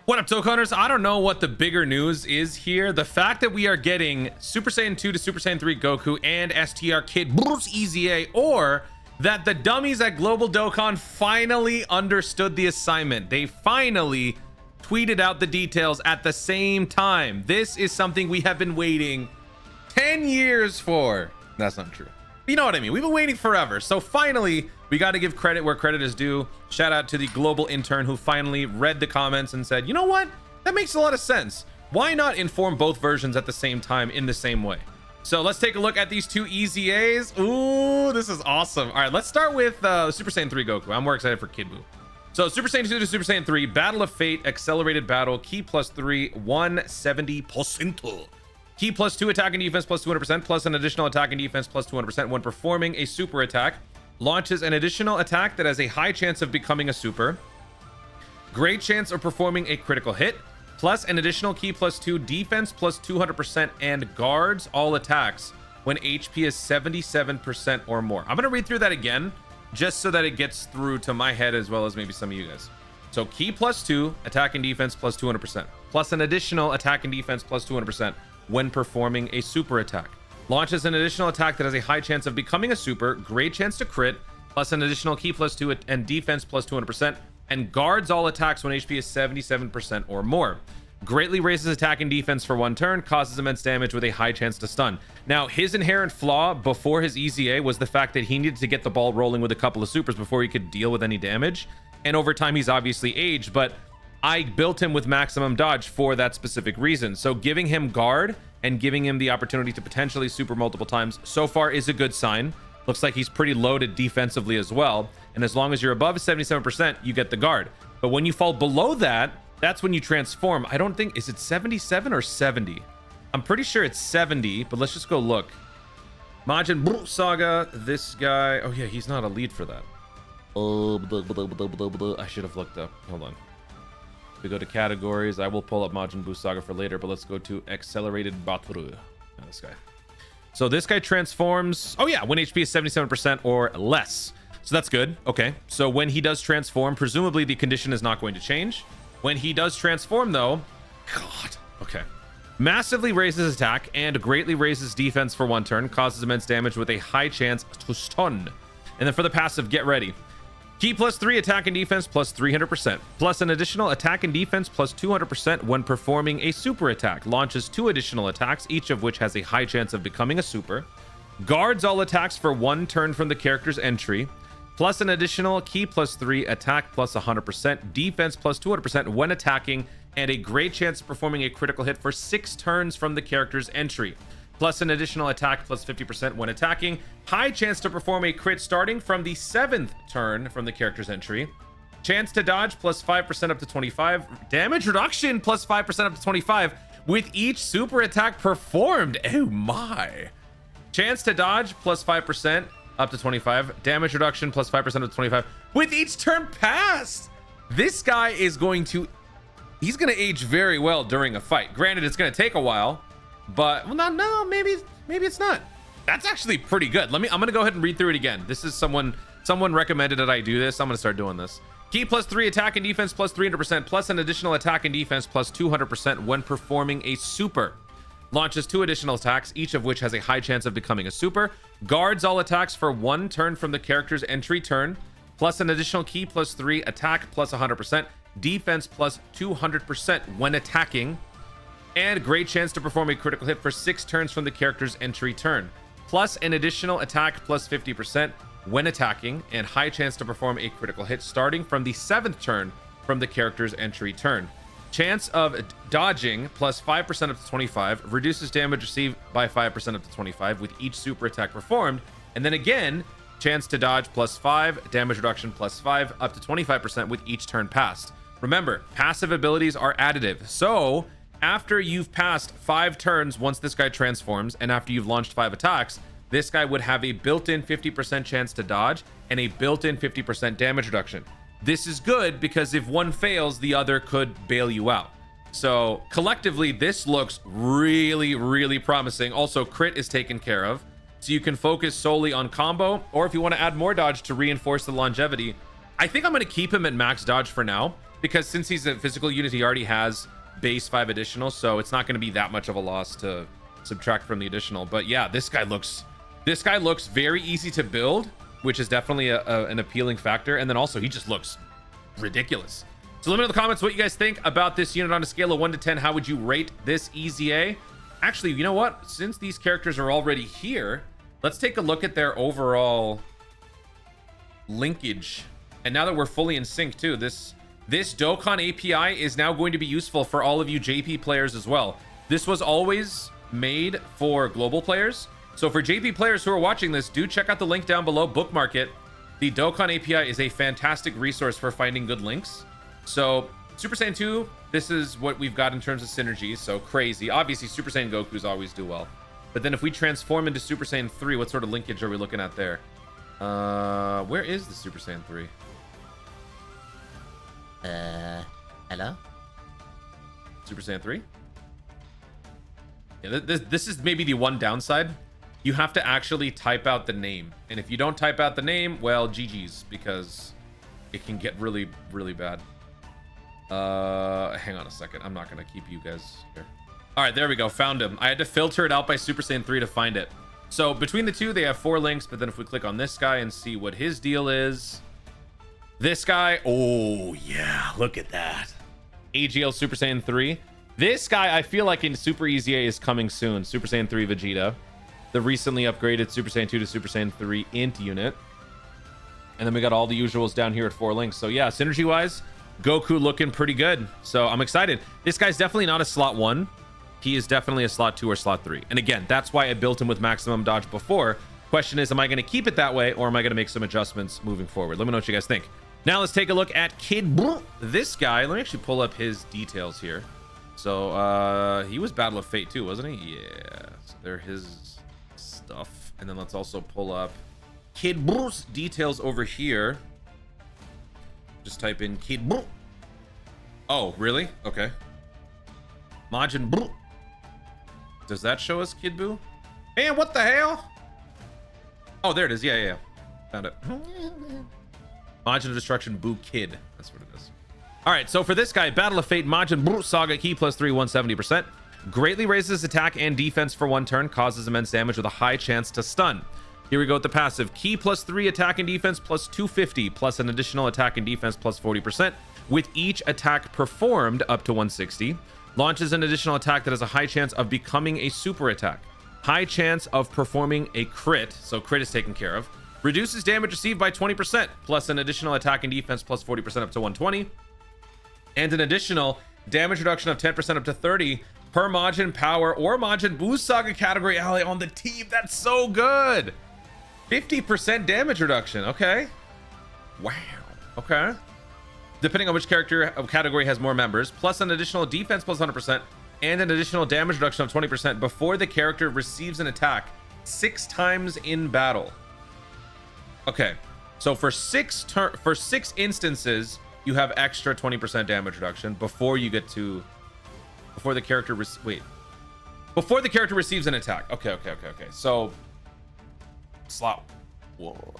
What up, Dokkaners? I don't know what the bigger news is here. The fact that we are getting Super Saiyan 2 to Super Saiyan 3 Goku and STR Kid Buu EZA, or that the dummies at Global Dokkan finally understood the assignment. They finally tweeted out the details at the same time. This is something we have been waiting 10 years for. That's not true. You know what I mean? We've been waiting forever. So finally, we got to give credit where credit is due. Shout out to the global intern who finally read the comments and said, you know what? That makes a lot of sense. Why not inform both versions at the same time in the same way? So let's take a look at these two EZAs. Ooh, this is awesome. All right, let's start with Super Saiyan 3 Goku. I'm more excited for Kid Buu. So Super Saiyan 2 to Super Saiyan 3, Battle of Fate, Accelerated Battle, Ki +3, 170%. Ki +2 attack and defense +200%, plus an additional attack and defense +200% when performing a super attack. Launches an additional attack that has a high chance of becoming a super. Great chance of performing a critical hit, plus an additional Ki +2 defense +200% and guards all attacks when HP is 77% or more. I'm going to read through that again, just so that it gets through to my head as well as maybe some of you guys. So Ki +2, attack and defense +200%, plus an additional attack and defense +200% when performing a super attack. Launches an additional attack that has a high chance of becoming a super, great chance to crit, plus an additional Ki +2 and defense +200%, and guards all attacks when HP is 77% or more. Greatly raises attack and defense for one turn, causes immense damage with a high chance to stun. Now, his inherent flaw before his EZA was the fact that he needed to get the ball rolling with a couple of supers before he could deal with any damage. And over time, he's obviously aged, but I built him with maximum dodge for that specific reason. So giving him guard and giving him the opportunity to potentially super multiple times so far is a good sign. Looks like he's pretty loaded defensively as well. And as long as you're above 77%, you get the guard. But when you fall below that, that's when you transform. I don't think, is it 77 or 70? I'm pretty sure it's 70, but let's just go look. Majin Buu Saga, this guy. Oh yeah, he's not a lead for that. I should have looked up. Hold on. We go to categories. I will pull up Majin Buu Saga for later, but let's go to Accelerated Battle. This guy. So this guy transforms. Oh yeah, when HP is 77% or less. So that's good. Okay. So when he does transform, presumably the condition is not going to change. When he does transform though, God. Okay. Massively raises attack and greatly raises defense for one turn, causes immense damage with a high chance to stun. And then for the passive, get ready. Ki +3 attack and defense +300%, plus an additional attack and defense +200% when performing a super attack. Launches 2 additional attacks, each of which has a high chance of becoming a super. Guards all attacks for one turn from the character's entry, plus an additional Ki +3 attack +100%, defense +200% when attacking, and a great chance of performing a critical hit for 6 turns from the character's entry. Plus an additional attack +50% when attacking. High chance to perform a crit starting from the 7th turn from the character's entry. Chance to dodge +5% up to 25. Damage reduction +5% up to 25 with each super attack performed. Oh my. Chance to dodge +5% up to 25. Damage reduction +5% up to 25 with each turn passed. This guy is going to... He's going to age very well during a fight. Granted, it's going to take a while. But well, no, maybe it's not. That's actually pretty good. I'm gonna go ahead and read through it again. This is someone recommended that I do this. I'm gonna start doing this. Ki +3 attack and defense +300%, plus an additional attack and defense +200% when performing a super. Launches 2 additional attacks, each of which has a high chance of becoming a super. Guards all attacks for one turn from the character's entry turn, plus an additional Ki +3 attack +100%, defense +200% when attacking. And great chance to perform a critical hit for 6 turns from the character's entry turn, plus an additional attack +50% when attacking, and high chance to perform a critical hit starting from the 7th turn from the character's entry turn. Chance of dodging +5% up to 25, reduces damage received by 5% up to 25 with each super attack performed, and then again, chance to dodge +5, damage reduction +5 up to 25% with each turn passed. Remember, passive abilities are additive, so after you've passed 5 turns once this guy transforms, and after you've launched 5 attacks, this guy would have a built-in 50% chance to dodge and a built-in 50% damage reduction. This is good because if one fails, the other could bail you out. So collectively, this looks really, really promising. Also, crit is taken care of, so you can focus solely on combo, or if you want to add more dodge to reinforce the longevity, I think I'm going to keep him at max dodge for now. because since he's a physical unit, he already has base 5 additional, so it's not going to be that much of a loss to subtract from the additional. But yeah, this guy looks very easy to build, which is definitely an appealing factor. And then also he just looks ridiculous. So let me know in the comments what you guys think about this unit on a scale of 1 to 10. How would you rate this EZA? Actually, you know what? Since these characters are already here, let's take a look at their overall linkage. And now that we're fully in sync too, this Dokkan API is now going to be useful for all of you JP players as well. This was always made for global players. So for JP players who are watching this, do check out the link down below, bookmark it. The Dokkan API is a fantastic resource for finding good links. So Super Saiyan 2, this is what we've got in terms of synergies. So crazy. Obviously, Super Saiyan Gokus always do well. But then if we transform into Super Saiyan 3, what sort of linkage are we looking at there? Where is the Super Saiyan 3? Hello? Super Saiyan 3? Yeah, this is maybe the one downside. You have to actually type out the name. And if you don't type out the name, well, GG's, because it can get really, really bad. Hang on a second. I'm not going to keep you guys here. All right, there we go. Found him. I had to filter it out by Super Saiyan 3 to find it. So between the two, they have 4 links. But then if we click on this guy and see what his deal is, this guy, oh yeah, look at that. AGL Super Saiyan 3. This guy, I feel like in Super EZA is coming soon. Super Saiyan 3 Vegeta, the recently upgraded Super Saiyan 2 to Super Saiyan 3 int unit. And then we got all the usuals down here at 4 links. So yeah, synergy wise, Goku looking pretty good. So I'm excited. This guy's definitely not a slot 1. He is definitely a slot 2 or slot 3. And again, that's why I built him with maximum dodge before. Question is, am I going to keep it that way, or am I going to make some adjustments moving forward? Let me know what you guys think. Now let's take a look at Kid Buu. This guy, let me actually pull up his details here. So he was Battle of Fate too, wasn't he? Yeah, so they're his stuff. And then let's also pull up Kid Buu's details over here. Just type in Kid Buu. Oh, really? Okay. Majin Buu. Does that show us Kid Buu? Man, what the hell? Oh, there it is. Yeah. Found it. Majin of Destruction Buu Kid. That's what it is. All right, so for this guy, Battle of Fate, Majin Buu Saga Key +3, 170%. Greatly raises attack and defense for 1 turn, causes immense damage with a high chance to stun. Here we go with the passive. Key +3 attack and defense +250, plus an additional attack and defense +40%. With each attack performed up to 160. Launches an additional attack that has a high chance of becoming a super attack. High chance of performing a crit, so crit is taken care of. Reduces damage received by 20%, plus an additional attack and defense +40% up to 120. And an additional damage reduction of 10% up to 30 per Majin Power or Majin Buu Saga category ally on the team. That's so good. 50% damage reduction. Okay. Wow. Okay. Depending on which character category has more members, plus an additional defense +100% and an additional damage reduction of 20% before the character receives an attack 6 times in battle. Okay, so for 6 instances, you have extra 20% damage reduction before you get to before the character receives an attack. Okay. So slot. Whoa.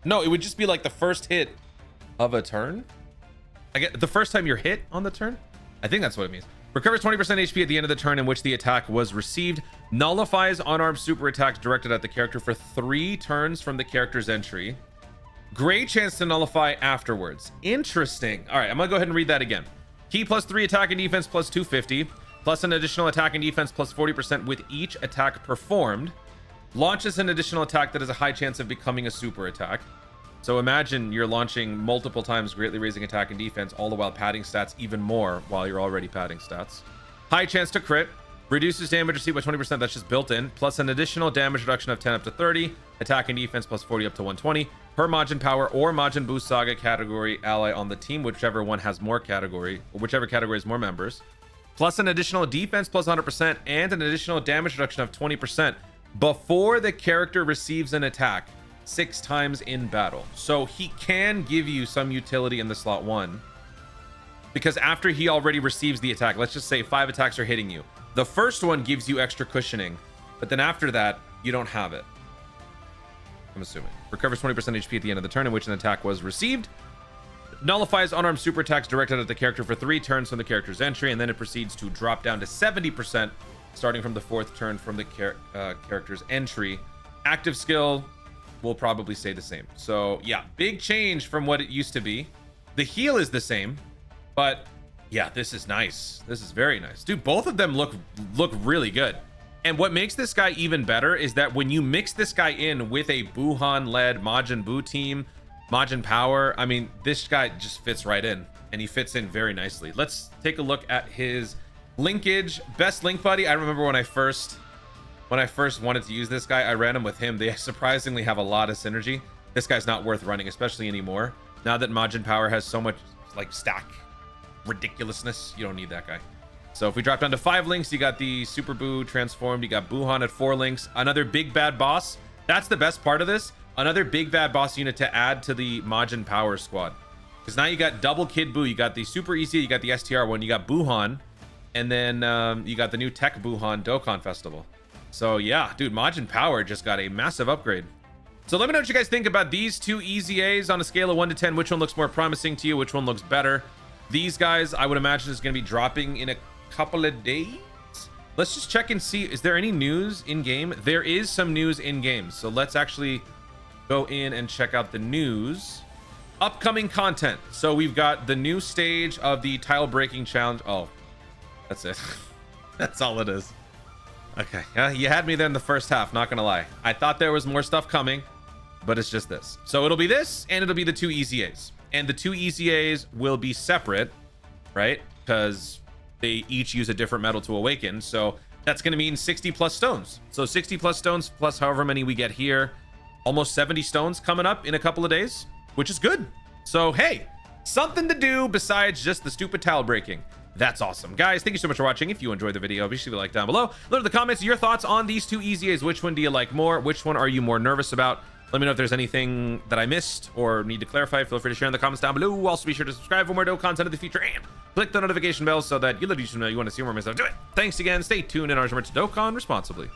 No, it would just be like the first hit of a turn. I get the first time you're hit on the turn. I think that's what it means. Recovers 20% HP at the end of the turn in which the attack was received. Nullifies unarmed super attacks directed at the character for 3 turns from the character's entry. Great chance to nullify afterwards. Interesting. All right, I'm gonna go ahead and read that again. Key +3 attack and defense +250, plus an additional attack and defense +40% with each attack performed. Launches an additional attack that has a high chance of becoming a super attack. So imagine you're launching multiple times, greatly raising attack and defense, all the while padding stats even more while you're already padding stats. High chance to crit. Reduces damage received by 20%, that's just built in. Plus an additional damage reduction of 10 up to 30. Attack and defense +40 up to 120. Per Majin Power or Majin Buu Saga category ally on the team, whichever one has more category, or whichever category has more members. Plus an additional defense +100% and an additional damage reduction of 20% before the character receives an attack 6 times in battle. So he can give you some utility in the slot 1 because after he already receives the attack, let's just say 5 attacks are hitting you, the first one gives you extra cushioning, but then after that you don't have it. I'm assuming recovers 20% HP at the end of the turn in which an attack was received. Nullifies unarmed super attacks directed at the character for 3 turns from the character's entry, and then it proceeds to drop down to 70% starting from the 4th turn from the character's entry. Active skill will probably stay the same. So yeah, big change from what it used to be. The heal is the same, but yeah, this is nice. This is very nice. Dude, both of them look really good. And what makes this guy even better is that when you mix this guy in with a Buuhan-led Majin Buu team, Majin Power, I mean, this guy just fits right in, and he fits in very nicely. Let's take a look at his linkage. Best link buddy. I remember when I first wanted to use this guy, I ran him with him. They surprisingly have a lot of synergy. This guy's not worth running, especially anymore. Now that Majin Power has so much like stack ridiculousness, you don't need that guy. So if we drop down to 5 links, you got the Super Buu transformed. You got Buuhan at 4 links. Another big bad boss. That's the best part of this. Another big bad boss unit to add to the Majin Power squad. Because now you got double Kid Buu. You got the Super EZA, you got the STR one, you got Buuhan, and then you got the new Tech Buuhan Dokkan Festival. So yeah, dude, Majin Power just got a massive upgrade. So let me know what you guys think about these 2 EZAs on a scale of 1 to 10. Which one looks more promising to you? Which one looks better? These guys, I would imagine, is going to be dropping in a couple of days. Let's just check and see. Is there any news in game? There is some news in game. So let's actually go in and check out the news. Upcoming content. So we've got the new stage of the tile breaking challenge. Oh, that's it. That's all it is. Okay, you had me there in the first half, not gonna lie. I thought there was more stuff coming, but it's just this. So it'll be this, and it'll be the 2 EZAs. And the 2 EZAs will be separate, right? Because they each use a different metal to awaken. So that's gonna mean 60 plus stones. So 60 plus stones plus however many we get here. Almost 70 stones coming up in a couple of days, which is good. So hey, something to do besides just the stupid tile breaking. That's awesome. Guys, thank you so much for watching. If you enjoyed the video, be sure to leave a like down below. Leave in the comments your thoughts on these 2 EZAs. Which one do you like more? Which one are you more nervous about? Let me know if there's anything that I missed or need to clarify. Feel free to share in the comments down below. Also, be sure to subscribe for more dope content in the future and click the notification bell so that you literally know you want to see more myself do it. Thanks again. Stay tuned and remember to Dokkan responsibly.